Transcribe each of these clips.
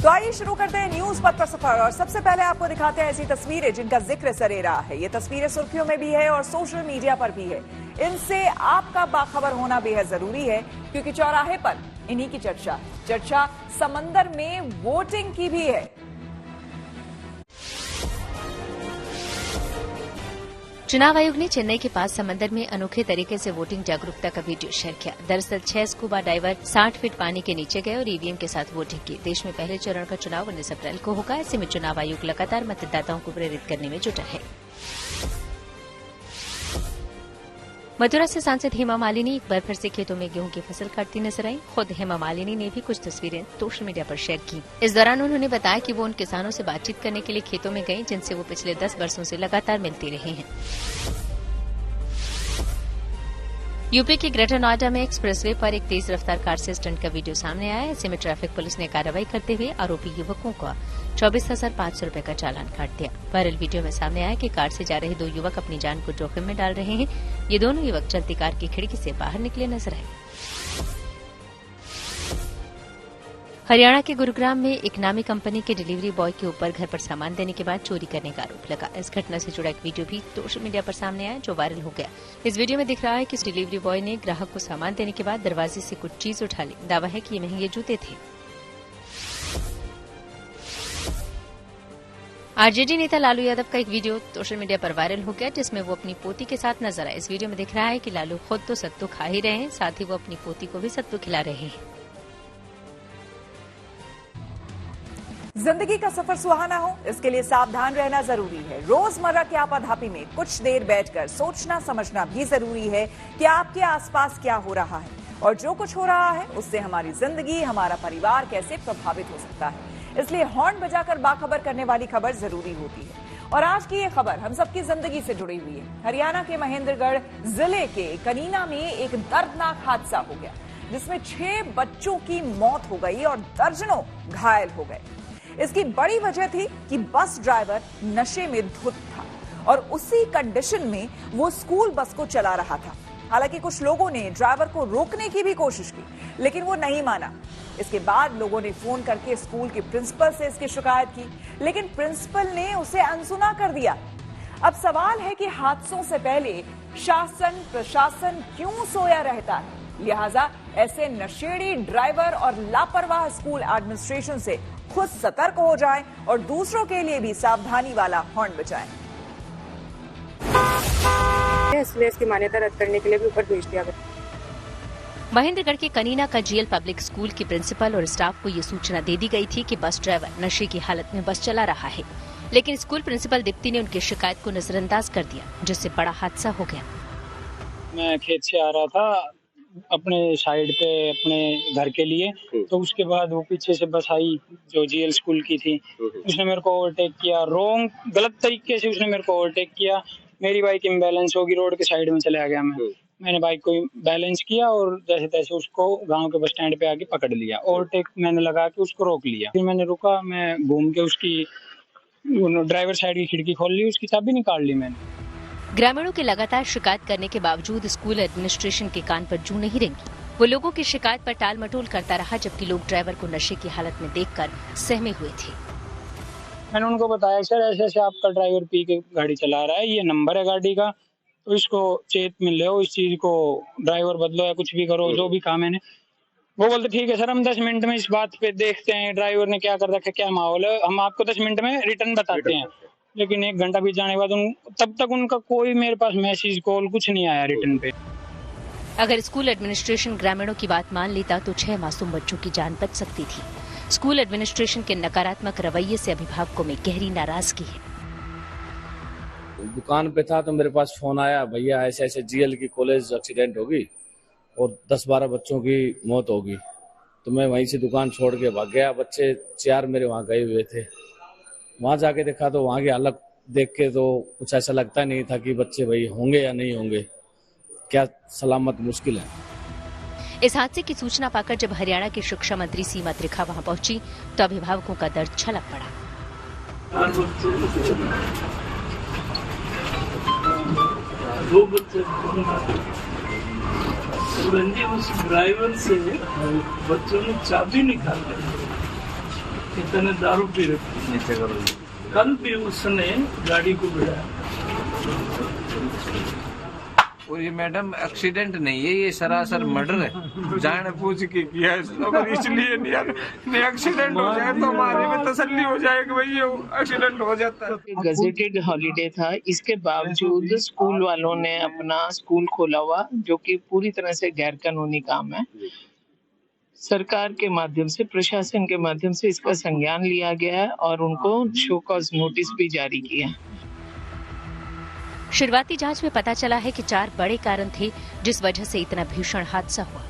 तो आइए शुरू करते हैं न्यूज पथ का सफर और सबसे पहले आपको दिखाते हैं ऐसी तस्वीरें जिनका जिक्र सरे रहा है। ये तस्वीरें सुर्खियों में भी है और सोशल मीडिया पर भी है। इनसे आपका बाखबर होना बेहद जरूरी है क्योंकि चौराहे पर इन्हीं की चर्चा समंदर में वोटिंग की भी है। चुनाव आयोग ने चेन्नई के पास समंदर में अनोखे तरीके से वोटिंग जागरूकता का वीडियो शेयर किया। दरअसल 6 स्कूबा डाइवर 60 फीट पानी के नीचे गए और ईवीएम के साथ वोटिंग की। देश में पहले चरण का चुनाव 19 अप्रैल को होगा। ऐसे में चुनाव आयोग लगातार मतदाताओं को प्रेरित करने में जुटा है। मथुरा से सांसद हेमा मालिनी एक बार फिर से खेतों में गेहूं की फसल काटती नजर आई। खुद हेमा मालिनी ने भी कुछ तस्वीरें सोशल मीडिया पर शेयर की। इस दौरान उन्होंने बताया कि वो उन किसानों से बातचीत करने के लिए खेतों में गई जिनसे वो पिछले 10 वर्षों से लगातार मिलते रहे हैं। यूपी के ग्रेटर नोएडा में एक्सप्रेसवे पर एक तेज रफ्तार कार से स्टंट का वीडियो सामने आया। ऐसे में ट्रैफिक पुलिस ने कार्रवाई करते हुए आरोपी युवकों को 24,500 रुपए का चालान काट दिया। वायरल वीडियो में सामने आया कि कार से जा रहे 2 युवक अपनी जान को जोखिम में डाल रहे हैं। ये दोनों युवक चलती कार की खिड़की से बाहर निकले नजर आए। हरियाणा के गुरुग्राम में एक नामी कंपनी के डिलीवरी बॉय के ऊपर घर पर सामान देने के बाद चोरी करने का आरोप लगा। इस घटना से जुड़ा एक वीडियो भी सोशल मीडिया पर सामने आया जो वायरल हो गया। इस वीडियो में दिख रहा है कि डिलीवरी बॉय ने ग्राहक को सामान देने के बाद दरवाजे से कुछ चीज उठा ली। दावा है कि ये महंगे जूते थे। आरजेडी नेता लालू यादव का एक वीडियो सोशल मीडिया पर वायरल हो गया जिसमें वो अपनी पोती के साथ नजर आए। इस वीडियो में दिख रहा है कि लालू खुद तो सत्तू खा ही रहे हैं, साथ ही वो अपनी पोती को भी सत्तू खिला रहे हैं। जिंदगी का सफर सुहाना हो इसके लिए सावधान रहना जरूरी है। रोजमर्रा की आपाधापी में कुछ देर बैठकर सोचना समझना भी जरूरी है कि आपके आसपास क्या हो रहा है और जो कुछ हो रहा है उससे हमारी जिंदगी, हमारा परिवार कैसे प्रभावित हो सकता है। इसलिए हॉर्न बजाकर बाखबर करने वाली खबर जरूरी होती है। और आज की ये खबर हम सबकी जिंदगी से जुड़ी हुई है। हरियाणा के महेंद्रगढ़ जिले के कनीना में एक दर्दनाक हादसा हो गया जिसमें 6 बच्चों की मौत हो गई और दर्जनों घायल हो गए। इसकी बड़ी वजह थी कि बस ड्राइवर नशे में धुत था और उसी कंडीशन में वो स्कूल बस को चला रहा था। हालांकि कुछ लोगों ने ड्राइवर को रोकने की भी कोशिश की लेकिन वो नहीं माना। इसके बाद लोगों ने फोन करके स्कूल के प्रिंसिपल से इसकी शिकायत की लेकिन प्रिंसिपल ने उसे अनसुना कर दिया। अब सवाल है कि हादसों से पहले शासन प्रशासन क्यों सोया रहता है। लिहाजा ऐसे नशेड़ी ड्राइवर और लापरवाह स्कूल एडमिनिस्ट्रेशन से खुद सतर्क हो जाएं और दूसरों के लिए भी सावधानी वाला हॉर्न बजाएं। इसलिए इसकी मान्यता रद्द करने के लिए भी ऊपर भेज दिया गया। महेंद्रगढ़ के कनीना का जीएल पब्लिक स्कूल के प्रिंसिपल और स्टाफ को ये सूचना दे दी गई थी कि बस ड्राइवर नशे की हालत में बस चला रहा है, लेकिन स्कूल प्रिंसिपल दीप्ति ने उनकी शिकायत को नजरअंदाज कर दिया जिससे बड़ा हादसा हो गया। मैं खेत से आ रहा था अपने साइड पे अपने घर के लिए, तो उसके बाद वो पीछे से बस आई जो जीएल स्कूल की थी। उसने मेरे को ओवरटेक किया, गलत तरीके से उसने मेरे को ओवरटेक किया। मेरी बाइक इम्बैलेंस होगी, रोड के साइड में चला गया मैंने बाइक को बैलेंस किया और जैसे तैसे उसको गांव के बस स्टैंड पे आके पकड़ लिया। ओवरटेक मैंने लगा के उसको रोक लिया। फिर मैंने रुका, मैं घूम के उसकी ड्राइवर साइड की खिड़की खोल ली, उसकी चाबी निकाल ली मैंने। ग्रामीणों के लगातार शिकायत करने के बावजूद स्कूल एडमिनिस्ट्रेशन के कान पर जूं नहीं रेंगी। वो लोगों की शिकायत पर टाल मटोल करता रहा जबकि लोग ड्राइवर को नशे की हालत में देखकर सहमे हुए थे। मैंने उनको बताया सर ऐसे ऐसे आपका ड्राइवर पी के गाड़ी चला रहा है, ये नंबर है गाड़ी का, तो इसको चेत में लो, इस चीज को ड्राइवर बदलो या कुछ भी करो, जो भी काम है। वो बोलते ठीक है सर, हम 10 मिनट में इस बात पे देखते हैं ड्राइवर ने क्या कर रखा है, क्या माहौल है, हम आपको 10 मिनट में रिटर्न बताते हैं। लेकिन 1 घंटा बीत जाने के बाद तब तक उनका कोई मेरे पास मैसेज कॉल कुछ नहीं आया रिटर्न पे। अगर स्कूल एडमिनिस्ट्रेशन ग्रामीणों की बात मान लेता तो 6 मासूम बच्चों की जान बच सकती थी। स्कूल एडमिनिस्ट्रेशन के नकारात्मक रवैये से अभिभावकों में गहरी नाराजगी है। दुकान पे था तो मेरे पास फोन आया, भैया ऐसे ऐसे जीएल की कॉलेज एक्सीडेंट होगी और 10-12 बच्चों की मौत होगी। तो मैं वहीं से दुकान छोड़ के भाग गया। बच्चे 4 मेरे वहाँ गए हुए थे। वहाँ जाके देखा तो वहाँ की हालत देख के तो कुछ ऐसा लगता नहीं था कि बच्चे भाई होंगे या नहीं होंगे, क्या सलामत मुश्किल है। इस हादसे की सूचना पाकर जब हरियाणा की शिक्षा मंत्री सीमा त्रिखा वहां पहुंची तो अभिभावकों का दर्द छलक पड़ा। उस ड्राइवर से बच्चों ने चाबी निकाल ली। इतने दारू पी रखी नीचे करो। कल भी उसने गाड़ी को भिड़ाया। और ये मैडम एक्सीडेंट नहीं है, ये सरासर मर्डर है, जान पूछ के किया है। अगर इसलिए नहीं एक्सीडेंट हो जाए तो हमारे में तसल्ली हो जाए कि भाई ये एक्सीडेंट हो जाता है। गजेटेड हॉलीडे था, इसके बावजूद स्कूल वालों ने अपना स्कूल खोला हुआ, जो कि पूरी तरह से गैर कानूनी काम है। सरकार के माध्यम से, प्रशासन के माध्यम से इसका संज्ञान लिया गया है और उनको शो कॉज नोटिस भी जारी किया है। शुरुआती जांच में पता चला है कि 4 बड़े कारण थे जिस वजह से इतना भीषण हादसा हुआ।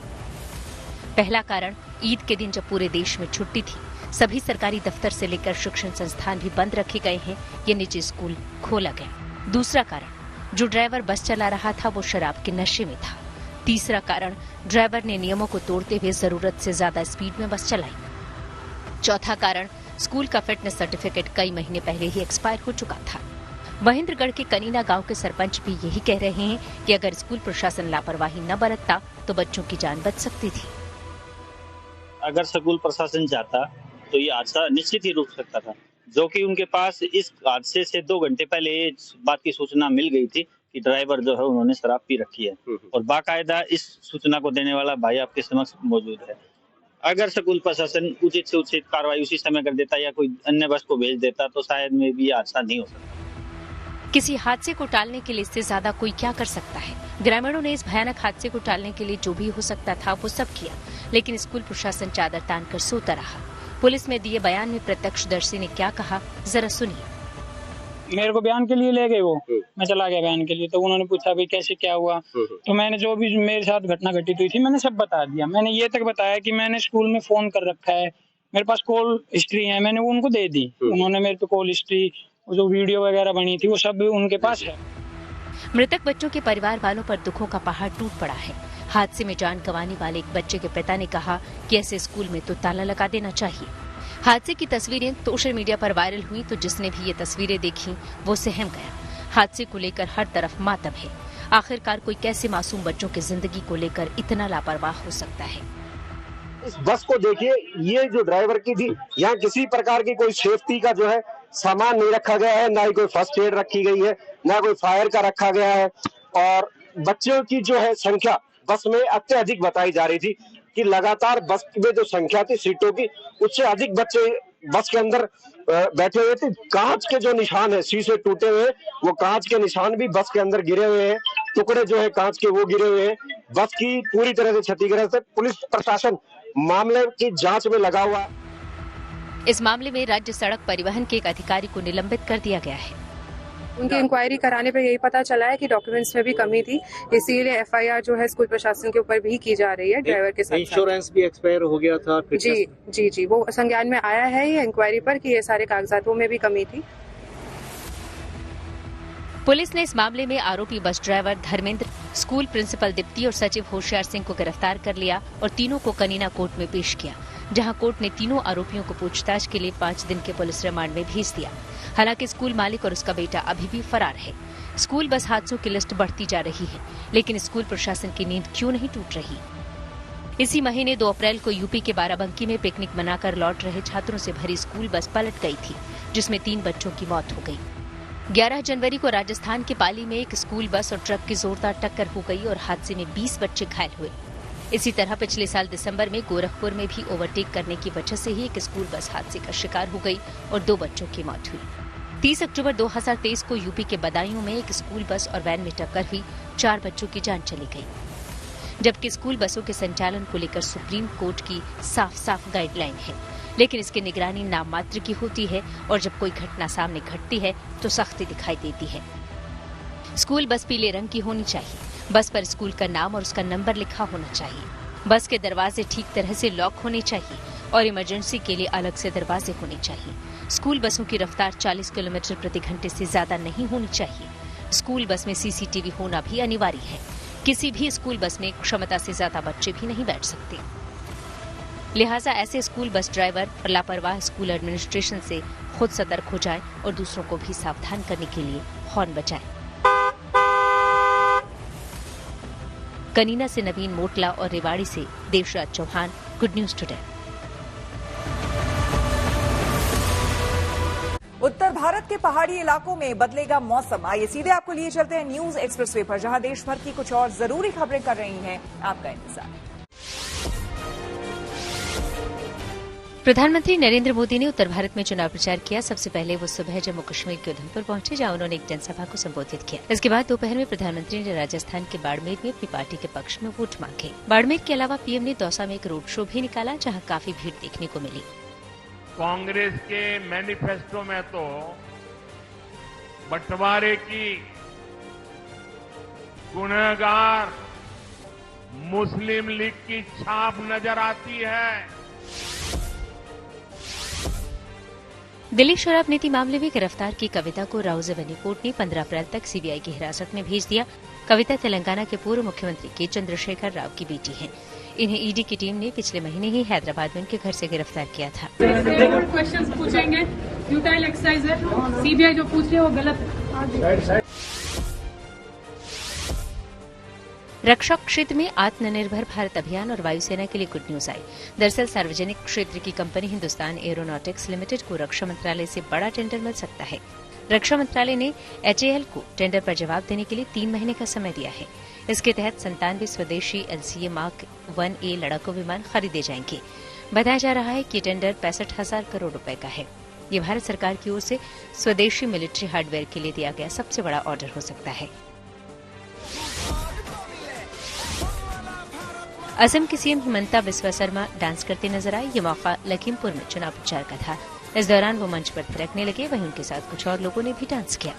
पहला कारण, ईद के दिन जब पूरे देश में छुट्टी थी, सभी सरकारी दफ्तर से लेकर शिक्षण संस्थान भी बंद रखे गए हैं, ये निजी स्कूल खोला गया। दूसरा कारण, जो ड्राइवर बस चला रहा था वो शराब के नशे में था। तीसरा कारण, ड्राइवर ने नियमों को तोड़ते हुए जरूरत से ज्यादा स्पीड में बस चलाई। चौथा कारण, स्कूल का फिटनेस सर्टिफिकेट कई महीने पहले ही एक्सपायर हो चुका था। महेंद्रगढ़ के कनीना गांव के सरपंच भी यही कह रहे हैं कि अगर स्कूल प्रशासन लापरवाही न बरतता तो बच्चों की जान बच सकती थी। अगर स्कूल प्रशासन चाहता तो ये हादसा निश्चित ही रुक सकता था, जो कि उनके पास इस हादसे से 2 घंटे पहले इस बात की सूचना मिल गई थी कि ड्राइवर जो है उन्होंने शराब पी रखी है, और बाकायदा इस सूचना को देने वाला भाई आपके समक्ष मौजूद है। अगर स्कूल प्रशासन उचित से उचित कार्रवाई उसी समय कर देता या कोई अन्य बस को भेज देता तो शायद में भी हादसा नहीं हो सकता। किसी हादसे को टालने के लिए इससे ज्यादा कोई क्या कर सकता है। ग्रामीणों ने इस भयानक हादसे को टालने के लिए जो भी हो सकता था वो सब किया, लेकिन स्कूल प्रशासन चादर तान कर सोता रहा। पुलिस में दिए बयान में प्रत्यक्षदर्शी ने क्या कहा, जरा सुनिए। मेरे को बयान के लिए ले गए वो, मैं चला गया बयान के लिए, तो उन्होंने पूछा भाई कैसे क्या हुआ, तो मैंने जो भी मेरे साथ घटना घटित हुई थी मैंने सब बता दिया। मैंने ये तक बताया कि मैंने स्कूल में फोन कर रखा है, मेरे पास कॉल हिस्ट्री है, मैंने वो उनको दे दी। उन्होंने मेरे पे कॉल हिस्ट्री, जो वीडियो वगैरह बनी थी वो सब उनके पास है। मृतक बच्चों के परिवार वालों पर दुखों का पहाड़ टूट पड़ा है। हादसे में जान गंवाने वाले एक बच्चे के पिता ने कहा कि ऐसे स्कूल में तो ताला लगा देना चाहिए। हादसे की तस्वीरें सोशल मीडिया पर वायरल हुई तो जिसने भी ये तस्वीरें देखी वो सहम गया। हादसे को लेकर हर तरफ मातम है। आखिरकार कोई कैसे मासूम बच्चों की जिंदगी को लेकर इतना लापरवाह हो सकता है। इस बस को देखिए, ये जो ड्राइवर की थी, यहाँ किसी प्रकार की कोई सेफ्टी का जो है सामान नहीं रखा गया है, ना ही कोई फर्स्ट एड रखी गई है, ना कोई फायर का रखा गया है। और बच्चों की जो है संख्या बस में अत्यधिक बताई जा रही थी कि लगातार बस में जो संख्या थी सीटों की, उससे अधिक बच्चे बस के अंदर बैठे हुए थे। कांच के जो निशान है, शीशे टूटे हुए, वो कांच के निशान भी बस के अंदर गिरे हुए हैं, टुकड़े जो है कांच के वो गिरे हुए हैं। बस की पूरी तरह से क्षतिग्रस्त है। पुलिस प्रशासन मामले की जांच में लगा हुआ। इस मामले में राज्य सड़क परिवहन के एक अधिकारी को निलंबित कर दिया गया है। उनकी इंक्वायरी कराने पर यही पता चला है कि डॉक्यूमेंट्स में भी कमी थी, इसीलिए एफआईआर जो है स्कूल प्रशासन के ऊपर भी की जा रही है ड्राइवर के साथ। इंश्योरेंस भी एक्सपायर हो गया था। जी, वो संज्ञान में आया है ये इंक्वायरी पर कि ये सारे कागजातों में भी कमी थी। पुलिस ने इस मामले में आरोपी bus driver Dharmendra, school principal Deepti और सचिव होशियार सिंह को गिरफ्तार कर लिया और तीनों को कनीना कोर्ट में पेश किया, जहां कोर्ट ने तीनों आरोपियों को पूछताछ के लिए 5 दिन के पुलिस रिमांड में भेज दिया। हालांकि स्कूल मालिक और उसका बेटा अभी भी फरार है। स्कूल बस हादसों की लिस्ट बढ़ती जा रही है, लेकिन स्कूल प्रशासन की नींद क्यों नहीं टूट रही। इसी महीने 2 अप्रैल को यूपी के बाराबंकी में पिकनिक मनाकर लौट रहे छात्रों से भरी स्कूल बस पलट गई थी, जिसमें 3 बच्चों की मौत हो गई। 11 जनवरी को राजस्थान के पाली में एक स्कूल बस और ट्रक की जोरदार टक्कर हो गई और हादसे में 20 बच्चे घायल हुए। इसी तरह पिछले साल दिसंबर में गोरखपुर में भी ओवरटेक करने की वजह से ही एक स्कूल बस हादसे का शिकार हो गई और 2 बच्चों की मौत हुई। 30 अक्टूबर 2023 को यूपी के बदायूं में एक स्कूल बस और वैन में टक्कर हुई, 4 बच्चों की जान चली गई। जबकि स्कूल बसों के संचालन को लेकर सुप्रीम कोर्ट की साफ गाइडलाइन है, लेकिन इसकी निगरानी नाम मात्र की होती है और जब कोई घटना सामने घटती है तो सख्ती दिखाई देती है। स्कूल बस पीले रंग की होनी चाहिए, बस पर स्कूल का नाम और उसका नंबर लिखा होना चाहिए, बस के दरवाजे ठीक तरह से लॉक होने चाहिए और इमरजेंसी के लिए अलग से दरवाजे होने चाहिए। स्कूल बसों की रफ्तार 40 किलोमीटर प्रति घंटे से ज्यादा नहीं होनी चाहिए। स्कूल बस में सीसीटीवी होना भी अनिवार्य है। किसी भी स्कूल बस में क्षमता से ज्यादा बच्चे भी नहीं बैठ सकते। लिहाजा ऐसे स्कूल बस ड्राइवर और लापरवाह स्कूल एडमिनिस्ट्रेशन से खुद सतर्क हो जाए और दूसरों को भी सावधान करने के लिए हॉर्न बजाएं। कनीना से नवीन मोटला और रेवाड़ी से Devraj Chauhan, good news today. Bharat के पहाड़ी इलाकों में बदलेगा मौसम। आइए सीधे आपको लिए चलते हैं न्यूज एक्सप्रेसवे पर, जहां देश भर की कुछ और जरूरी खबरें कर रही हैं आपका इंतजार। प्रधानमंत्री नरेंद्र मोदी ने उत्तर भारत में चुनाव प्रचार किया। सबसे पहले वो सुबह जम्मू कश्मीर के उधमपुर पहुंचे, जहां उन्होंने एक जनसभा को संबोधित किया। इसके बाद दोपहर में प्रधानमंत्री ने राजस्थान के बाड़मेर में अपनी पार्टी के पक्ष में वोट मांगे। बाड़मेर के अलावा पीएम ने दौसा में एक रोड शो भी निकाला, जहां काफी भीड़ देखने को मिली। कांग्रेस के मैनिफेस्टो में तो बंटवारे की, गुनहगार मुस्लिम लीग की छाप नजर आती है। दिल्ली शराब नीति मामले में गिरफ्तार की कविता को राउ रेवेन्यू कोर्ट ने 15 अप्रैल तक सीबीआई की हिरासत में भेज दिया। कविता तेलंगाना के पूर्व मुख्यमंत्री के चंद्रशेखर राव की बेटी हैं। इन्हें ईडी की टीम ने पिछले महीने ही हैदराबाद में उनके घर से गिरफ्तार किया था। क्वेश्चंस पूछेंगे, फ्यूटाइल एक्सरसाइज है, सीबीआई जो पूछ रही है वो गलत है। रक्षा क्षेत्र में आत्मनिर्भर भारत अभियान और वायुसेना के लिए गुड न्यूज आई। दरअसल सार्वजनिक क्षेत्र की कंपनी हिंदुस्तान एरोनॉटिक्स लिमिटेड को रक्षा मंत्रालय से बड़ा टेंडर मिल सकता है। रक्षा मंत्रालय ने HAL को टेंडर पर जवाब देने के लिए 3 महीने का समय दिया है। इसके तहत 97 स्वदेशी LCA मार्क 1A लड़ाकू विमान खरीदे जाएंगे। बताया जा रहा है कि टेंडर 65,000 करोड़ रुपए का है। ये भारत सरकार की ओर से स्वदेशी मिलिट्री हार्डवेयर के लिए दिया गया सबसे बड़ा ऑर्डर हो सकता है। असम की सीएम हिमंता बिस्वा शर्मा डांस करते नजर आए। ये मौका लखीमपुर में चुनाव प्रचार का था। इस दौरान वो मंच पर थिरकने लगे, वहीं उनके साथ कुछ और लोगों ने भी डांस किया।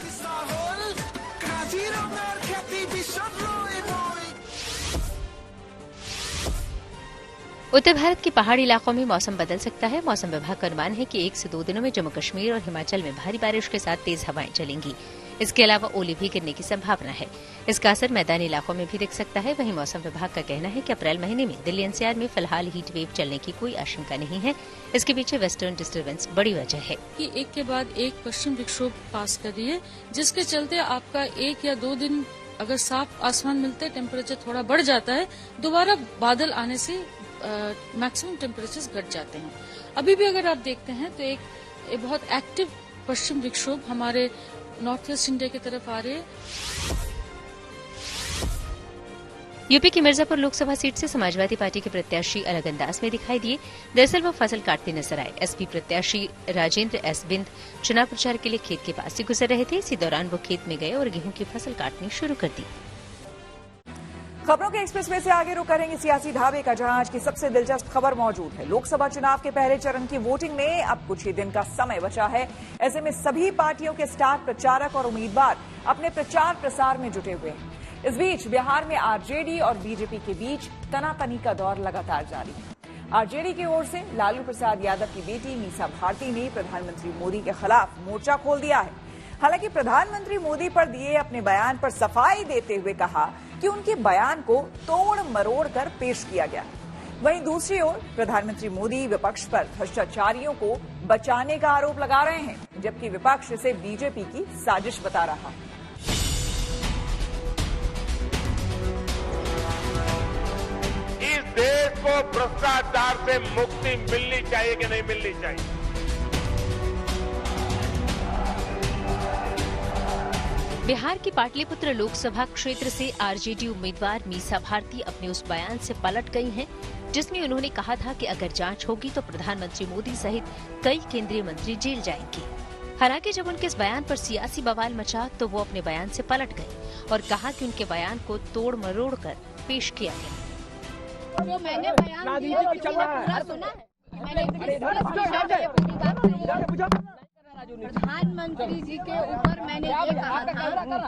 उत्तर भारत के पहाड़ी इलाकों में मौसम बदल सकता है। मौसम विभाग का अनुमान है कि 1 से 2 दिनों में जम्मू कश्मीर और हिमाचल में भारी बारिश के साथ तेज हवाएं चलेंगी। इसके अलावा ओले भी गिरने की संभावना है। इसका असर मैदानी इलाकों में भी दिख सकता है। वहीं मौसम विभाग का कहना है कि अप्रैल महीने में दिल्ली NCR में फिलहाल हीट वेव चलने की कोई आशंका नहीं है। इसके पीछे वेस्टर्न डिस्टर्बेंस बड़ी वजह है कि एक के बाद एक पश्चिम विक्षोभ पास कर रही है, जिसके चलते आपका 1 या 2 दिन अगर साफ आसमान मिलते, टेम्परेचर थोड़ा बढ़ जाता है, दोबारा बादल आने से मैक्सिमम टेम्परेचर्स घट जाते हैं। अभी भी अगर आप देखते हैं तो एक बहुत एक्टिव पश्चिम विक्षोभ हमारे नॉर्थ ईस्ट इंडिया की तरफ आ रही है। यूपी की मिर्जापुर लोकसभा सीट से समाजवादी पार्टी के प्रत्याशी अलग अंदाज में दिखाई दिए। दरअसल वो फसल काटते नजर आए। एसपी प्रत्याशी राजेंद्र S. बिंद चुनाव प्रचार के लिए खेत के पास से गुजर रहे थे। इसी दौरान वो खेत में गए और गेहूं की फसल काटनी शुरू कर दी। खबरों के एक्सप्रेसवे से आगे रुक करेंगे सियासी ढाबे का, जहां आज की सबसे दिलचस्प खबर मौजूद है। लोकसभा चुनाव के पहले चरण की वोटिंग में अब कुछ ही दिन का समय बचा है। ऐसे में सभी पार्टियों के स्टार प्रचारक और उम्मीदवार अपने प्रचार प्रसार में जुटे हुए हैं। इस बीच बिहार में आरजेडी और बीजेपी के बीच तनातनी का दौर लगातार जारी है। आरजेडी की ओर से लालू प्रसाद यादव की बेटी मीसा भारती ने प्रधानमंत्री मोदी के खिलाफ मोर्चा खोल दिया है। हालांकि प्रधानमंत्री मोदी पर दिए अपने बयान पर सफाई देते हुए कहा कि उनके बयान को तोड़ मरोड़ कर पेश किया गया। वहीं दूसरी ओर प्रधानमंत्री मोदी विपक्ष पर भ्रष्टाचारियों को बचाने का आरोप लगा रहे हैं, जबकि विपक्ष इसे बीजेपी की साजिश बता रहा है। इस देश को भ्रष्टाचार से मुक्ति मिलनी चाहिए कि नहीं मिलनी चाहिए? बिहार की पाटलिपुत्र लोकसभा क्षेत्र से आरजेडी उम्मीदवार मीसा भारती अपने उस बयान से पलट गई हैं, जिसमें उन्होंने कहा था कि अगर जांच होगी तो प्रधानमंत्री मोदी सहित कई केंद्रीय मंत्री जेल जाएंगे। हालांकि जब उनके इस बयान पर सियासी बवाल मचा तो वो अपने बयान से पलट गई और कहा कि उनके बयान को तोड़ मरोड़ कर पेश किया गया। जो मैंने बयान दिया पूरा सुना है। प्रधानमंत्री जी के ऊपर मैंने ये कहा था,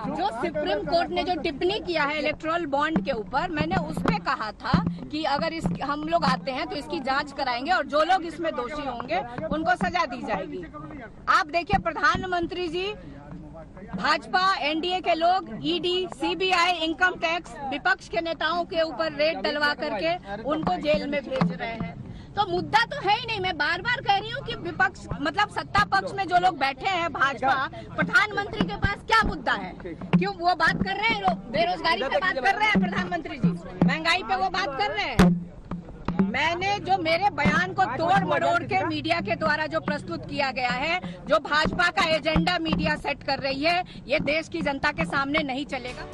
जो सुप्रीम कोर्ट ने जो टिप्पणी किया है इलेक्टोरल बॉन्ड के ऊपर, मैंने उस पे कहा था कि अगर हम लोग आते हैं तो इसकी जांच कराएंगे और जो लोग इसमें दोषी होंगे उनको सजा दी जाएगी। आप देखिए प्रधानमंत्री जी, भाजपा एनडीए के लोग ईडी, सीबीआई, इनकम टैक्स, विपक्ष के नेताओं के ऊपर रेड डलवा करके उनको जेल में भेज रहे हैं। तो मुद्दा तो है ही नहीं। मैं बार बार कह रही हूँ कि विपक्ष मतलब सत्ता पक्ष में जो लोग बैठे हैं भाजपा, प्रधानमंत्री के पास क्या मुद्दा है? क्यों वो बात कर रहे हैं? बेरोजगारी पे बात कर रहे हैं प्रधानमंत्री जी, महंगाई पे वो बात कर रहे हैं। मैंने जो मेरे बयान को तोड़ मरोड़ के मीडिया के द्वारा जो प्रस्तुत किया गया है, जो भाजपा का एजेंडा मीडिया सेट कर रही है, ये देश की जनता के सामने नहीं चलेगा।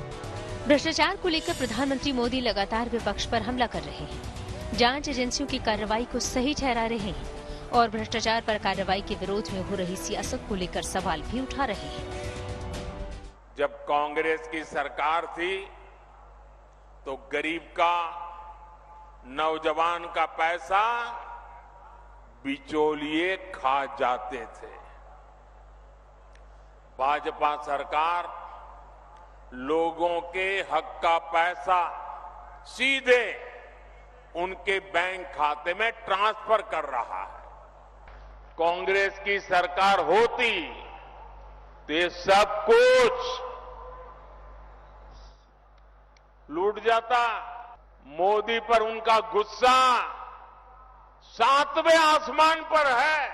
भ्रष्टाचार को लेकर प्रधानमंत्री मोदी लगातार विपक्ष पर हमला कर रहे हैं, जांच एजेंसियों की कार्रवाई को सही ठहरा रहे हैं और भ्रष्टाचार पर कार्रवाई के विरोध में हो रही सियासत को लेकर सवाल भी उठा रहे हैं। जब कांग्रेस की सरकार थी तो गरीब का, नौजवान का पैसा बिचौलिए खा जाते थे। भाजपा सरकार लोगों के हक का पैसा सीधे उनके बैंक खाते में ट्रांसफर कर रहा है। कांग्रेस की सरकार होती तो ये सब कुछ लूट जाता। मोदी पर उनका गुस्सा 7वें आसमान पर है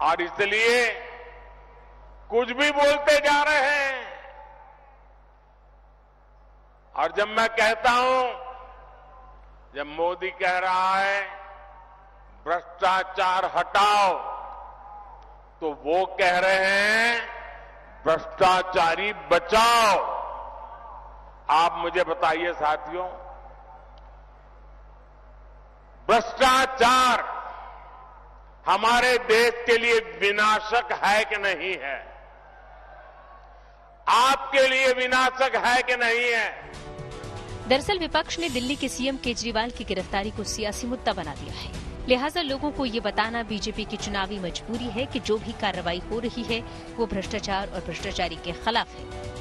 और इसलिए कुछ भी बोलते जा रहे हैं। और जब मैं कहता हूं, जब मोदी कह रहा है भ्रष्टाचार हटाओ, तो वो कह रहे हैं भ्रष्टाचारी बचाओ। आप मुझे बताइए साथियों, भ्रष्टाचार हमारे देश के लिए विनाशक है कि नहीं है? आपके लिए विनाशक है कि नहीं है? दरअसल विपक्ष ने दिल्ली के सीएम केजरीवाल की गिरफ्तारी को सियासी मुद्दा बना दिया है। लिहाजा लोगों को ये बताना बीजेपी की चुनावी मजबूरी है कि जो भी कार्रवाई हो रही है वो भ्रष्टाचार और भ्रष्टाचारी के खिलाफ है।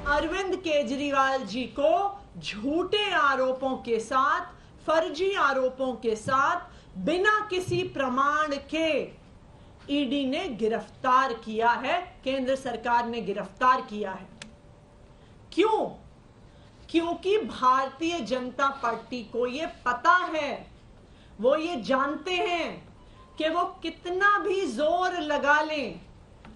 अरविंद केजरीवाल जी को झूठे आरोपों के साथ, फर्जी आरोपों के साथ, बिना किसी प्रमाण के ईडी ने गिरफ्तार किया है, केंद्र सरकार ने गिरफ्तार किया है। क्यों? क्योंकि भारतीय जनता पार्टी को ये पता है, वो ये जानते हैं कि वो कितना भी जोर लगा लें,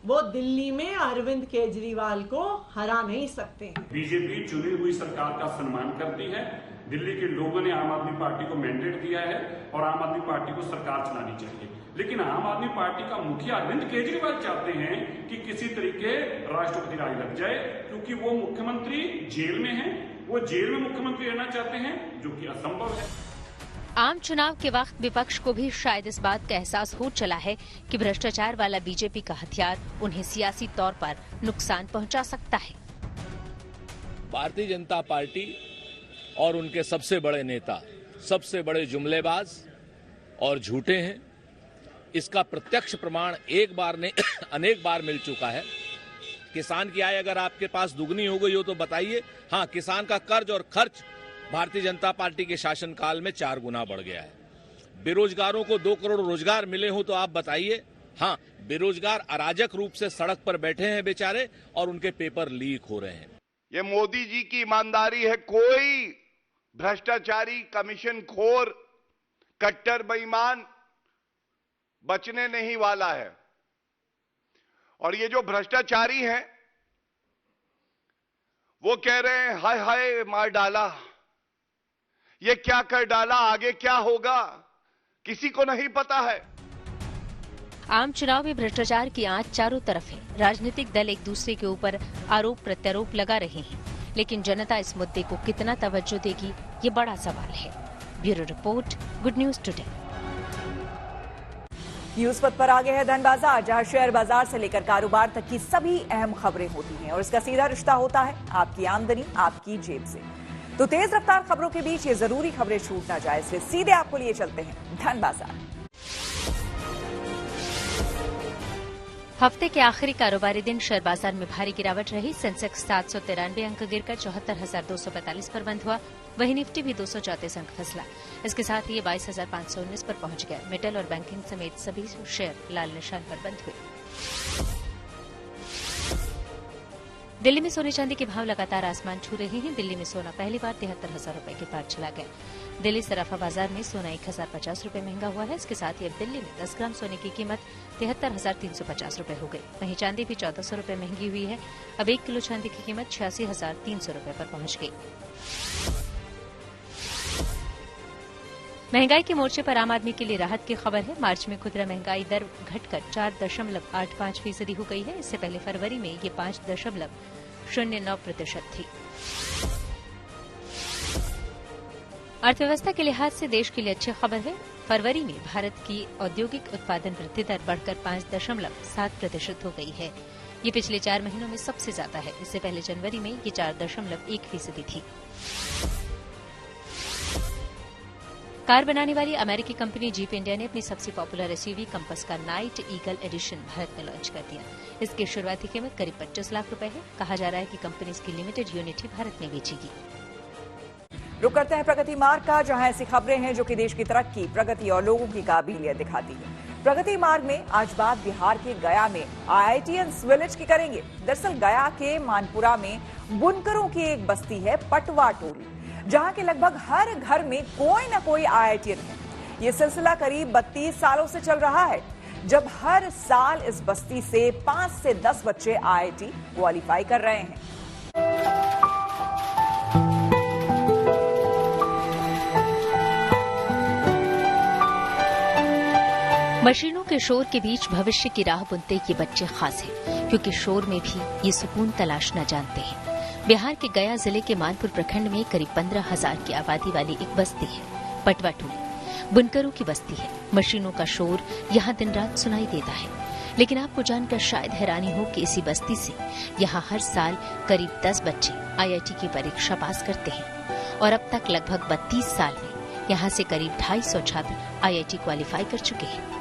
वो दिल्ली में अरविंद केजरीवाल को हरा नहीं सकते। बीजेपी चुनी हुई सरकार का सम्मान करती है। दिल्ली के लोगों ने आम आदमी पार्टी को मैंडेट दिया है और आम आदमी पार्टी को सरकार चलानी चाहिए। लेकिन आम आदमी पार्टी का मुखिया अरविंद केजरीवाल चाहते हैं कि किसी तरीके राष्ट्रपति राज लग जाए, क्योंकि वो मुख्यमंत्री जेल में हैं, वो जेल में मुख्यमंत्री रहना चाहते हैं, जो कि असंभव है। आम चुनाव के वक्त विपक्ष को भी शायद इस बात का एहसास हो चला है कि भ्रष्टाचार वाला बीजेपी का हथियार उन्हें सियासी तौर पर नुकसान पहुंचा सकता है। भारतीय जनता पार्टी और उनके सबसे बड़े नेता सबसे बड़े जुमलेबाज और झूठे हैं। इसका प्रत्यक्ष प्रमाण एक बार ने अनेक बार मिल चुका है। किसान की आय अगर आपके पास दुगनी हो गई हो तो बताइए। हाँ, किसान का कर्ज और खर्च भारतीय जनता पार्टी के शासनकाल में 4 गुना बढ़ गया है। बेरोजगारों को 2 करोड़ रोजगार मिले हो तो आप बताइए। हाँ, बेरोजगार अराजक रूप से सड़क पर बैठे हैं बेचारे और उनके पेपर लीक हो रहे हैं। ये मोदी जी की ईमानदारी है। कोई भ्रष्टाचारी, कमीशन खोर, कट्टर बेईमान बचने नहीं वाला है। और ये जो भ्रष्टाचारी हैं वो कह रहे हैं हाय हाय मार डाला, ये क्या कर डाला, आगे क्या होगा किसी को नहीं पता है। आम चुनाव में भ्रष्टाचार की आंच चारों तरफ है। राजनीतिक दल एक दूसरे के ऊपर आरोप प्रत्यारोप लगा रहे हैं, लेकिन जनता इस मुद्दे को कितना तवज्जो देगी, ये बड़ा सवाल है। Bureau report, good news today. News पथ पर आगे है धन बाजार, जहां शेयर बाजार से लेकर कारोबार तक की सभी अहम खबरें होती हैं और इसका सीधा रिश्ता होता है आपकी आमदनी, आपकी जेब से। तो तेज रफ्तार खबरों के बीच ये जरूरी खबरें छूट ना जाए, इसलिए सीधे आपको लिए चलते हैं धन बाजार। हफ्ते के आखिरी कारोबारी दिन शेयर बाजार में भारी गिरावट रही। सेंसेक्स 793 अंक गिरकर 74,245 पर बंद हुआ। वहीं निफ्टी भी 234 अंक फिसला। इसके साथ ही ये 22,519 पर पहुंच गया। मेटल और बैंकिंग समेत सभी शेयर लाल निशान पर बंद हुए। दिल्ली में सोने चांदी के भाव लगातार आसमान छू रहे हैं। दिल्ली में सोना पहली बार 73,000 रुपए के पार चला गया। दिल्ली सराफा बाजार में सोना 1,050 रुपए महंगा हुआ है। इसके साथ ही अब दिल्ली में 10 ग्राम सोने की कीमत 73,350 रुपए हो गई। वहीं चांदी भी 1,400 रुपए महंगी हुई है। अब 1 किलो चांदी की कीमत 86,300 रुपए पर पहुंच गई। महंगाई के मोर्चे पर आम आदमी के लिए राहत की खबर है। मार्च में खुदरा महंगाई दर घटकर 4.85% हो गई है। इससे पहले फरवरी में ये 5.09% थी। अर्थव्यवस्था के लिहाज से देश के लिए अच्छी खबर है। फरवरी में भारत की औद्योगिक उत्पादन वृद्धि दर बढ़कर 5.7% हो गई है। ये पिछले 4 महीनों में सबसे ज्यादा है। इससे पहले जनवरी में ये 4.1% थी। कार बनाने वाली अमेरिकी कंपनी जीप इंडिया ने अपनी सबसे पॉपुलर एसयूवी कंपस का नाइट ईगल एडिशन भारत में लॉन्च कर दिया। इसकी शुरुआती कीमत करीब 25 लाख रुपए है। कहा जा रहा है कि कंपनी इसकी लिमिटेड यूनिट ही भारत में बेचेगी। रुक करते हैं प्रगति मार्ग का, जहां ऐसी खबरें हैं जो कि देश की तरक्की, प्रगति और लोगों की काबिलियत दिखाती है। प्रगति मार्ग में आज बात बिहार के गया में IITians विलेज की करेंगे। दरअसल गया के मानपुरा में बुनकरों की एक बस्ती है पटवा टोली, जहां के लगभग हर घर में कोई न कोई IITian है। ये सिलसिला करीब 32 सालों से चल रहा है, जब हर साल इस बस्ती से 5 से 10 बच्चे IIT क्वालिफाई कर रहे हैं। मशीनों के शोर के बीच भविष्य की राह बुनते ये बच्चे खास हैं, क्योंकि शोर में भी ये सुकून तलाशना जानते हैं। बिहार के गया जिले के मानपुर प्रखंड में करीब 15,000 की आबादी वाली एक बस्ती है पटवा टोली। बुनकरों की बस्ती है। मशीनों का शोर यहाँ दिन रात सुनाई देता है। लेकिन आपको जानकर शायद हैरानी हो कि इसी बस्ती से यहाँ हर साल करीब 10 बच्चे IIT की परीक्षा पास करते हैं और अब तक लगभग 32 साल में यहाँ से करीब 250 छात्र IIT क्वालिफाई कर चुके हैं।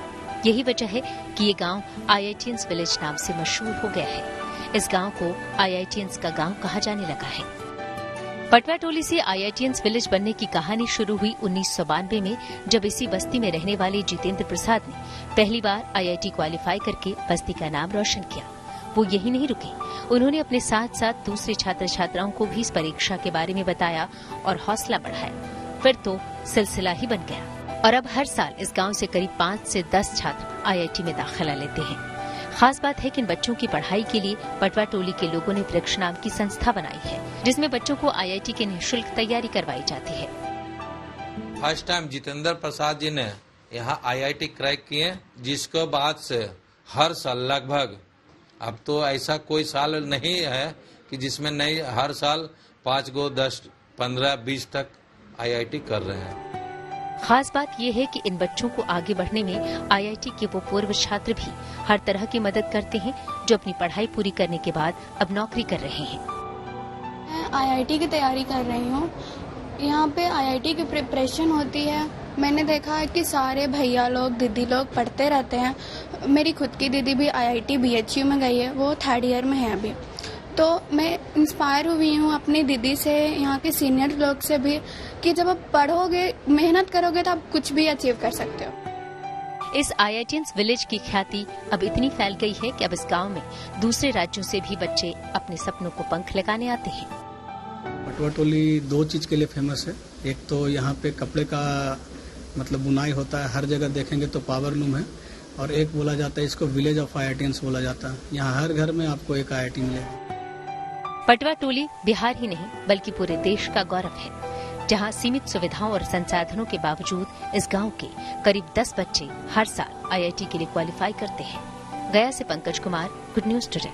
यही वजह है कि ये गांव IITians विलेज नाम से मशहूर हो गया है। इस गांव को IITians का गांव कहा जाने लगा है। पटवा टोली से IITians विलेज बनने की कहानी शुरू हुई 1992 में, जब इसी बस्ती में रहने वाले जितेंद्र प्रसाद ने पहली बार IIT क्वालिफाई करके बस्ती का नाम रोशन किया। वो यही नहीं रुके, उन्होंने अपने साथ साथ दूसरे छात्र छात्राओं को भी इस परीक्षा के बारे में बताया और हौसला बढ़ाया। फिर तो सिलसिला ही बन गया और अब हर साल इस गांव से करीब 5 से 10 छात्र IIT में दाखिला लेते हैं। खास बात है कि इन बच्चों की पढ़ाई के लिए पटवा टोली के लोगों ने वृक्ष नाम की संस्था बनाई है, जिसमें बच्चों को IIT की निःशुल्क तैयारी करवाई जाती है। फर्स्ट टाइम जितेंद्र प्रसाद जी ने यहाँ IIT क्रैक किए, जिसके बाद से हर साल लगभग, अब तो ऐसा कोई साल नहीं है कि जिसमें नहीं, हर साल 5 गो 10, 15, 20 तक IIT कर रहे हैं। खास बात यह है कि इन बच्चों को आगे बढ़ने में IIT के वो पूर्व छात्र भी हर तरह की मदद करते हैं, जो अपनी पढ़ाई पूरी करने के बाद अब नौकरी कर रहे हैं। मैं IIT की तैयारी कर रही हूँ। यहाँ पे IIT की प्रिपरेशन होती है। मैंने देखा है कि सारे भैया लोग, दीदी लोग पढ़ते रहते हैं। मेरी खुद की दीदी भी IIT BHU में गई है, वो 3rd ईयर में है अभी। तो मैं इंस्पायर हुई हूँ अपनी दीदी से, यहाँ के सीनियर लोग से भी, कि जब आप पढ़ोगे, मेहनत करोगे तो आप कुछ भी अचीव कर सकते हो। इस IITians विलेज की ख्याति अब इतनी फैल गई है कि अब इस गांव में दूसरे राज्यों से भी बच्चे अपने सपनों को पंख लगाने आते हैं। पटवा टोली 2 चीज के लिए फेमस है। एक तो यहाँ पे कपड़े का मतलब बुनाई होता है, हर जगह देखेंगे तो पावरलूम है, और एक बोला जाता है इसको विलेज ऑफ IITians बोला जाता है। यहाँ हर घर में आपको एक IIT मिलेगा। पटवा टोली बिहार ही नहीं बल्कि पूरे देश का गौरव है, जहां सीमित सुविधाओं और संसाधनों के बावजूद इस गांव के करीब 10 बच्चे हर साल IIT के लिए क्वालिफाई करते हैं। गया से Pankaj Kumar, good news today.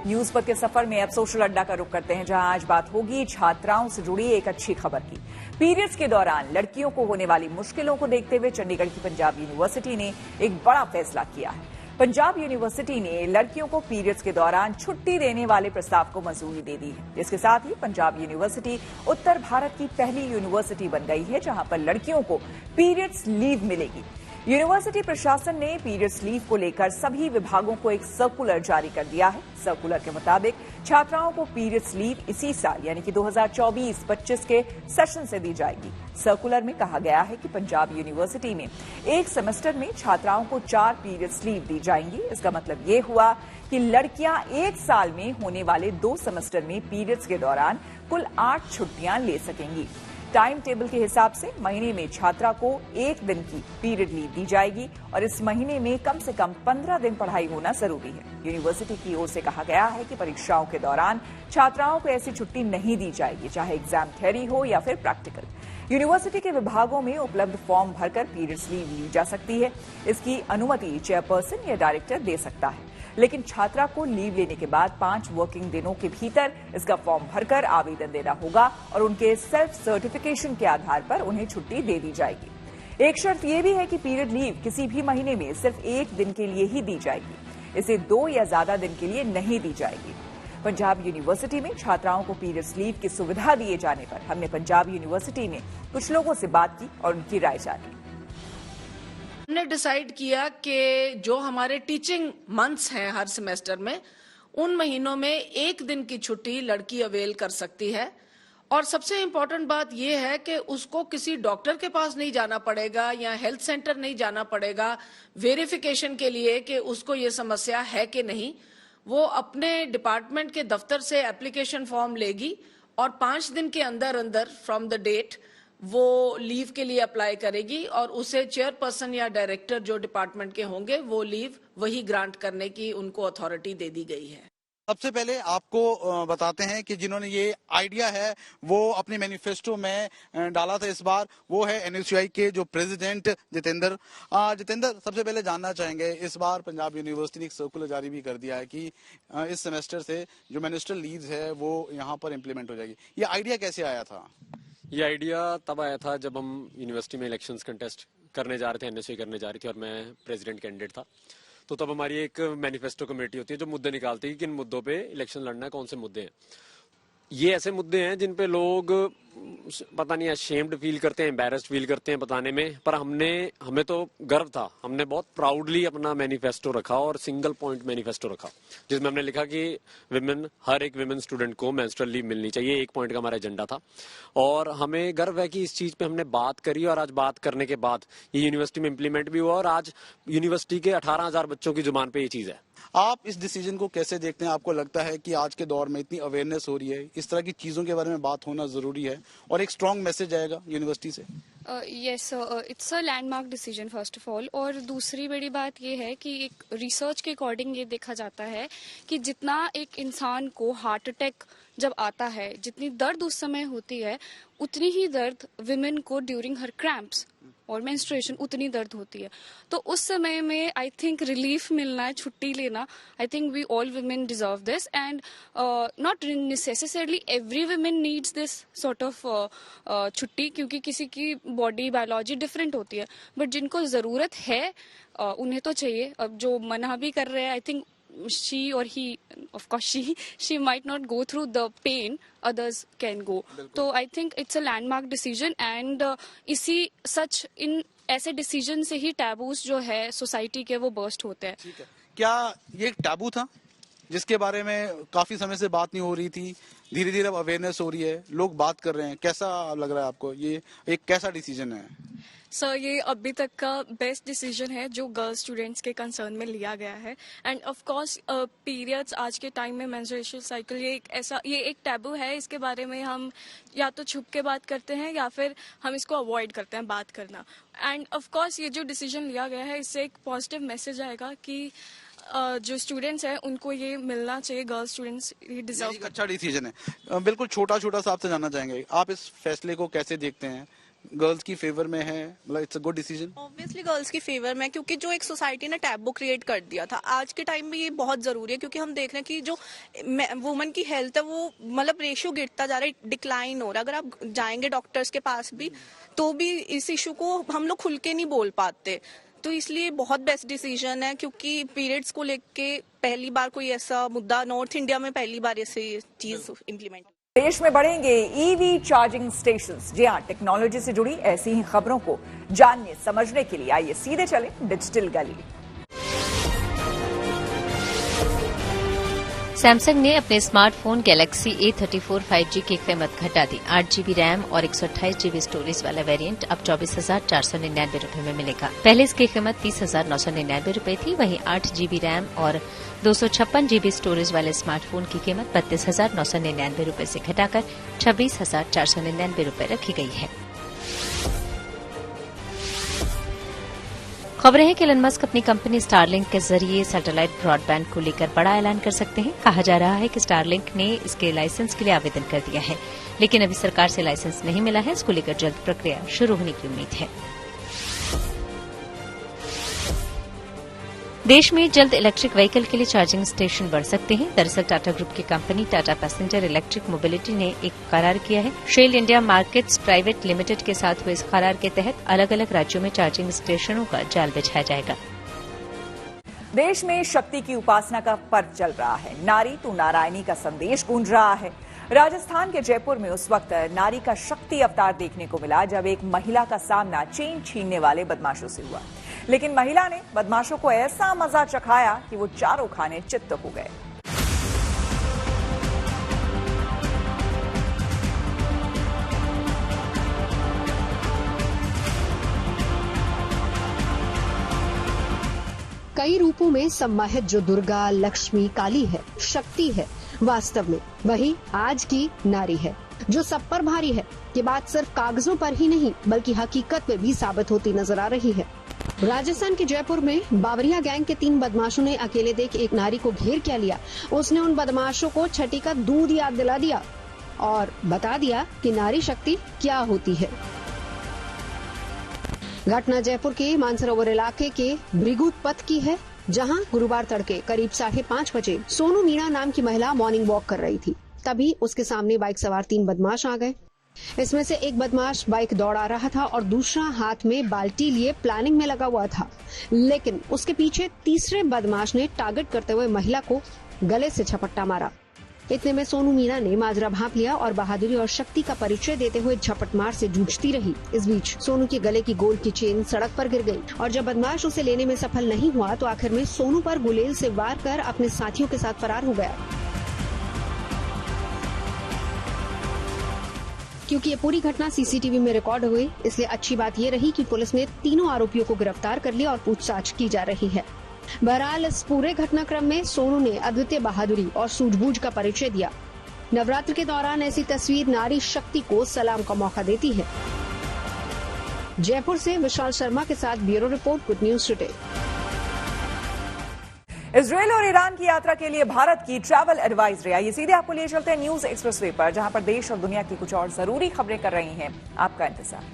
News पर के सफर में अब सोशल अड्डा का रुख करते हैं, जहां आज बात होगी छात्राओं से जुड़ी एक अच्छी खबर की। पीरियड्स के दौरान लड़कियों को होने वाली मुश्किलों को देखते हुए चंडीगढ़ की पंजाब यूनिवर्सिटी ने एक बड़ा फैसला किया है। पंजाब यूनिवर्सिटी ने लड़कियों को पीरियड्स के दौरान छुट्टी देने वाले प्रस्ताव को मंजूरी दे दी है। इसके साथ ही पंजाब यूनिवर्सिटी उत्तर भारत की पहली यूनिवर्सिटी बन गई है जहां पर लड़कियों को पीरियड्स लीव मिलेगी। यूनिवर्सिटी प्रशासन ने पीरियड्स लीव को लेकर सभी विभागों को एक सर्कुलर जारी कर दिया है। सर्कुलर के मुताबिक छात्राओं को पीरियड्स लीव इसी साल यानी कि 2024-25 के सेशन से दी जाएगी। सर्कुलर में कहा गया है कि पंजाब यूनिवर्सिटी में एक सेमेस्टर में छात्राओं को 4 पीरियड्स लीव दी जाएंगी। इसका मतलब ये हुआ कि लड़कियां एक साल में होने वाले 2 सेमेस्टर में पीरियड्स के दौरान कुल 8 छुट्टियां ले सकेंगी। टाइम टेबल के हिसाब से महीने में छात्रा को 1 दिन की पीरियड लीव दी जाएगी और इस महीने में कम से कम 15 दिन पढ़ाई होना जरूरी है। यूनिवर्सिटी की ओर से कहा गया है कि परीक्षाओं के दौरान छात्राओं को ऐसी छुट्टी नहीं दी जाएगी, चाहे एग्जाम थ्योरी हो या फिर प्रैक्टिकल। यूनिवर्सिटी के विभागों में उपलब्ध फॉर्म भरकर पीरियड्स लीव ली जा सकती है। इसकी अनुमति चेयरपर्सन या डायरेक्टर दे सकता है, लेकिन छात्रा को लीव लेने के बाद 5 वर्किंग दिनों के भीतर इसका फॉर्म भरकर आवेदन देना होगा और उनके सेल्फ सर्टिफिकेशन के आधार पर उन्हें छुट्टी दे दी जाएगी। एक शर्त यह भी है कि पीरियड लीव किसी भी महीने में सिर्फ 1 दिन के लिए ही दी जाएगी, इसे 2 या ज्यादा दिन के लिए नहीं दी जाएगी। पंजाब यूनिवर्सिटी में छात्राओं को पीरियड्स लीव की सुविधा दिए जाने पर हमने पंजाब यूनिवर्सिटी में कुछ लोगों से बात की और उनकी राय जानी। हमने डिसाइड किया कि जो हमारे टीचिंग मंथ्स हैं हर सेमेस्टर में, उन महीनों में 1 दिन की छुट्टी लड़की अवेल कर सकती है। और सबसे इम्पोर्टेंट बात यह है कि उसको किसी डॉक्टर के पास नहीं जाना पड़ेगा या हेल्थ सेंटर नहीं जाना पड़ेगा वेरिफिकेशन के लिए कि उसको ये समस्या है कि नहीं। वो अपने डिपार्टमेंट के दफ्तर से एप्लीकेशन फॉर्म लेगी और 5 दिन के अंदर अंदर फ्रॉम द डेट वो लीव के लिए अप्लाई करेगी और उसे चेयरपर्सन या डायरेक्टर जो डिपार्टमेंट के होंगे वो लीव वही ग्रांट करने की उनको अथॉरिटी दे दी गई है। सबसे पहले आपको बताते हैं कि जिन्होंने ये आइडिया है वो अपने मैनिफेस्टो में डाला था इस बार, वो है एनएसयूआई के जो प्रेसिडेंट जितेंद्र। जितेंद्र, सबसे पहले जानना चाहेंगे, इस बार पंजाब यूनिवर्सिटी ने एक सर्कुलर जारी भी कर दिया है कि इस सेमेस्टर से जो मिनिस्ट्रियल लीव्स है वो यहाँ पर इम्प्लीमेंट हो जाएगी। ये आइडिया कैसे आया था? ये आइडिया तब आया था जब हम यूनिवर्सिटी में इलेक्शंस कंटेस्ट करने जा रहे थे, एनएसयूआई करने जा रही थी और मैं प्रेसिडेंट कैंडिडेट था। तो तब हमारी एक मैनिफेस्टो कमेटी होती है जो मुद्दे निकालती है कि किन मुद्दों पे इलेक्शन लड़ना है, कौन से मुद्दे हैं। ये ऐसे मुद्दे हैं जिन पे लोग पता नहीं अशेम्ड फील करते हैं, एम्बैरेस्ड फील करते हैं बताने में, पर हमें तो गर्व था। हमने बहुत प्राउडली अपना मैनिफेस्टो रखा और सिंगल पॉइंट मैनिफेस्टो रखा जिसमें हमने लिखा कि हर एक विमेन स्टूडेंट को मेंस्ट्रुअल लीव मिलनी चाहिए। एक पॉइंट का हमारा एजेंडा था और हमें गर्व है कि इस चीज पे हमने बात करी और आज बात करने के बाद ये यूनिवर्सिटी में इम्प्लीमेंट भी हुआ और आज यूनिवर्सिटी के 18,000 बच्चों की जुबान पे ये चीज है। आप इस डिसीजन को कैसे देखते हैं? आपको लगता है कि आज के दौर में इतनी अवेयरनेस हो रही है, इस तरह की चीजों के बारे में बात होना जरूरी है और एक स्ट्रॉन्ग मैसेज आएगा यूनिवर्सिटी से? Yes, it's a landmark decision first of all. और दूसरी बड़ी बात यह है कि एक रिसर्च के अकॉर्डिंग ये देखा जाता है कि जितना एक इंसान को हार्ट अटैक जब आता है, जितनी दर्द उस समय होती है, उतनी ही दर्द विमेन को ड्यूरिंग हर क्रैम्प्स और मेंस्ट्रुएशन उतनी दर्द होती है। तो उस समय में आई थिंक रिलीफ मिलना है, छुट्टी लेना, I think we all women deserve this and not necessarily every women needs this sort of छुट्टी, क्योंकि किसी की बॉडी बायोलॉजी डिफरेंट होती है, बट जिनको जरूरत है उन्हें तो चाहिए। अब जो मना भी कर रहे हैं, I think she or he, of course she might not go through the pain others can go. So I think it's a landmark decision and इसी सच इन ऐसे डिसीजन से ही टैबूज जो है सोसाइटी के वो बर्स्ट होते हैं। ठीक है, क्या ये एक टैबू था जिसके बारे में काफी समय से बात नहीं हो रही थी, धीरे धीरे अब अवेयरनेस हो रही है, लोग बात कर रहे हैं, कैसा लग रहा है आपको? ये एक कैसा डिसीजन है? सर, ये अभी तक का बेस्ट डिसीजन है जो गर्ल्स स्टूडेंट्स के कंसर्न में लिया गया है। एंड ऑफ कोर्स पीरियड्स आज के टाइम में मेंस्ट्रुएशन साइकिल ये एक टैबू है, इसके बारे में हम या तो छुप के बात करते हैं या फिर हम इसको अवॉइड करते हैं बात करना। एंड ऑफ कोर्स ये जो डिसीजन लिया गया है इससे एक पॉजिटिव मैसेज आएगा कि जो स्टूडेंट्स हैं उनको ये मिलना चाहिए, गर्ल्स स्टूडेंट्स ये डिजर्व करते हैं। अच्छा डिसीजन है। बिल्कुल छोटा सा आपसे जानना चाहेंगे, आप इस फैसले को कैसे देखते हैं? गर्ल्स की फेवर में है, मतलब it's a good decision? Obviously girls की फेवर में, क्योंकि जो एक सोसाइटी ने टैबू क्रिएट कर दिया था, आज के टाइम में ये बहुत जरूरी है, क्योंकि हम देख रहे हैं कि जो वुमेन की हेल्थ है वो मतलब रेशियो गिरता जा रहा है, डिक्लाइन हो रहा है। अगर आप जाएंगे डॉक्टर्स के पास भी तो भी इस इशू को हम लोग खुल के नहीं बोल पाते। तो इसलिए बहुत बेस्ट डिसीजन है, क्योंकि पीरियड्स को लेके पहली बार कोई ऐसा मुद्दा नॉर्थ इंडिया में पहली बार ऐसी चीज इम्प्लीमेंट। देश में बढ़ेंगे ईवी चार्जिंग स्टेशंस। जी हां, टेक्नोलॉजी से जुड़ी ऐसी ही खबरों को जानने समझने के लिए आइए सीधे चलें डिजिटल गली। सैमसंग ने अपने स्मार्टफोन गैलेक्सी A34 5G की कीमत घटा दी। 8 GB रैम और 128 GB स्टोरेज वाला वेरिएंट अब 24,499 रुपए में मिलेगा। पहले इसकी कीमत 30,999 रुपए थी। वहीं 8 GB रैम और 256 GB स्टोरेज वाले स्मार्टफोन की कीमत 32,999 रुपए से घटाकर 26,499 रुपए रखी गई है। खबरें हैं कि एलन मस्क अपनी कंपनी स्टारलिंक के जरिए सैटेलाइट ब्रॉडबैंड को लेकर बड़ा ऐलान कर सकते हैं। कहा जा रहा है कि स्टारलिंक ने इसके लाइसेंस के लिए आवेदन कर दिया है, लेकिन अभी सरकार से लाइसेंस नहीं मिला है। इसको लेकर जल्द प्रक्रिया शुरू होने की उम्मीद है। देश में जल्द इलेक्ट्रिक व्हीकल के लिए चार्जिंग स्टेशन बढ़ सकते हैं। दरअसल टाटा ग्रुप की company Tata passenger electric mobility ने एक करार किया है। Shell India markets private limited के साथ हुए इस करार के तहत अलग अलग राज्यों में चार्जिंग स्टेशनों का जाल बिछाया जाएगा। देश में शक्ति की उपासना का पर्व चल रहा है। नारी तू नारायणी का संदेश गूंज रहा है। राजस्थान के जयपुर में उस वक्त नारी का शक्ति अवतार देखने को मिला जब एक महिला का सामना चेन छीनने वाले बदमाशों से हुआ, लेकिन महिला ने बदमाशों को ऐसा मजा चखाया कि वो चारों खाने चित्त हो गए। कई रूपों में सम्माहित जो दुर्गा, लक्ष्मी, काली है, शक्ति है, वास्तव में वही आज की नारी है, जो सब पर भारी है। ये बात सिर्फ कागजों पर ही नहीं बल्कि हकीकत में भी साबित होती नजर आ रही है। राजस्थान के जयपुर में बावरिया गैंग के 3 बदमाशों ने अकेले देख एक नारी को घेर क्या लिया। उसने उन बदमाशों को छठी का दूध याद दिला दिया और बता दिया कि नारी शक्ति क्या होती है। घटना जयपुर के मानसरोवर इलाके के भृगुत पथ की है, जहां गुरुवार तड़के करीब 5:30 बजे सोनू मीणा नाम की महिला मॉर्निंग वॉक कर रही थी। तभी उसके सामने बाइक सवार 3 बदमाश आ गए। इसमें से एक बदमाश बाइक दौड़ा रहा था और दूसरा हाथ में बाल्टी लिए प्लानिंग में लगा हुआ था, लेकिन उसके पीछे तीसरे बदमाश ने टारगेट करते हुए महिला को गले से झपट्टा मारा। इतने में सोनू मीणा ने माजरा भांप लिया और बहादुरी और शक्ति का परिचय देते हुए झपटमार से जूझती रही। इस बीच सोनू के गले की गोल्ड की चेन सड़क पर गिर गई और जब बदमाश उसे लेने में सफल नहीं हुआ तो आखिर में सोनू पर गुलेल से वार कर अपने साथियों के साथ फरार हो गया। क्योंकि ये पूरी घटना सीसीटीवी में रिकॉर्ड हुई, इसलिए अच्छी बात ये रही कि पुलिस ने तीनों आरोपियों को गिरफ्तार कर लिया और पूछताछ की जा रही है। बहरहाल इस पूरे घटनाक्रम में सोनू ने अद्वितीय बहादुरी और सूझबूझ का परिचय दिया। नवरात्र के दौरान ऐसी तस्वीर नारी शक्ति को सलाम का मौका देती है। जयपुर से विशाल शर्मा के साथ bureau report, good news today. Israel और ईरान की यात्रा के लिए भारत की ट्रैवल एडवाइजरी आई। सीधे आपको ले चलते हैं न्यूज एक्सप्रेसवे पर, जहां पर देश और दुनिया की कुछ और जरूरी खबरें कर रही हैं आपका इंतजार।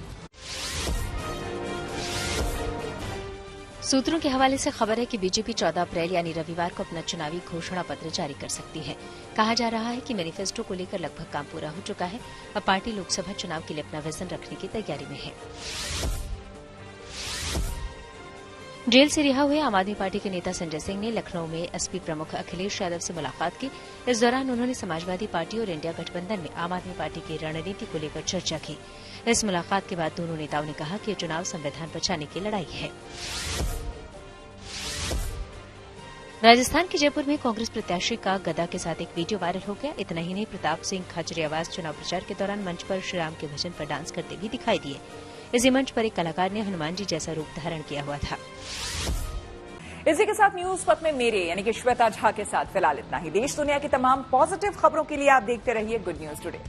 सूत्रों के हवाले से खबर है कि बीजेपी 14 अप्रैल यानी रविवार को अपना चुनावी घोषणा पत्र जारी कर सकती है। कहा जा रहा है कि मैनिफेस्टो को लेकर लगभग काम पूरा हो चुका है। अब पार्टी लोकसभा चुनाव के लिए अपना विजन रखने की तैयारी में है। जेल से रिहा हुए आम आदमी पार्टी के नेता संजय सिंह ने लखनऊ में एसपी प्रमुख अखिलेश यादव से मुलाकात की। इस दौरान उन्होंने समाजवादी पार्टी और इंडिया गठबंधन में आम आदमी पार्टी की रणनीति को लेकर चर्चा की। इस मुलाकात के बाद दोनों नेताओं ने कहा कि यह चुनाव संविधान बचाने की लड़ाई है। राजस्थान के जयपुर में कांग्रेस प्रत्याशी का गदा के साथ एक वीडियो वायरल हो गया। इतना ही नहीं, प्रताप सिंह खाचरियावास चुनाव प्रचार के दौरान मंच पर श्रीराम के भजन पर डांस करते भी दिखाई दिए। इसी मंच पर एक कलाकार ने हनुमान जी जैसा रूप धारण किया हुआ था। इसी के साथ न्यूज पथ में मेरे यानी कि श्वेता झा के साथ फिलहाल इतना ही। देश दुनिया की तमाम पॉजिटिव खबरों के लिए आप देखते रहिए गुड न्यूज टुडे।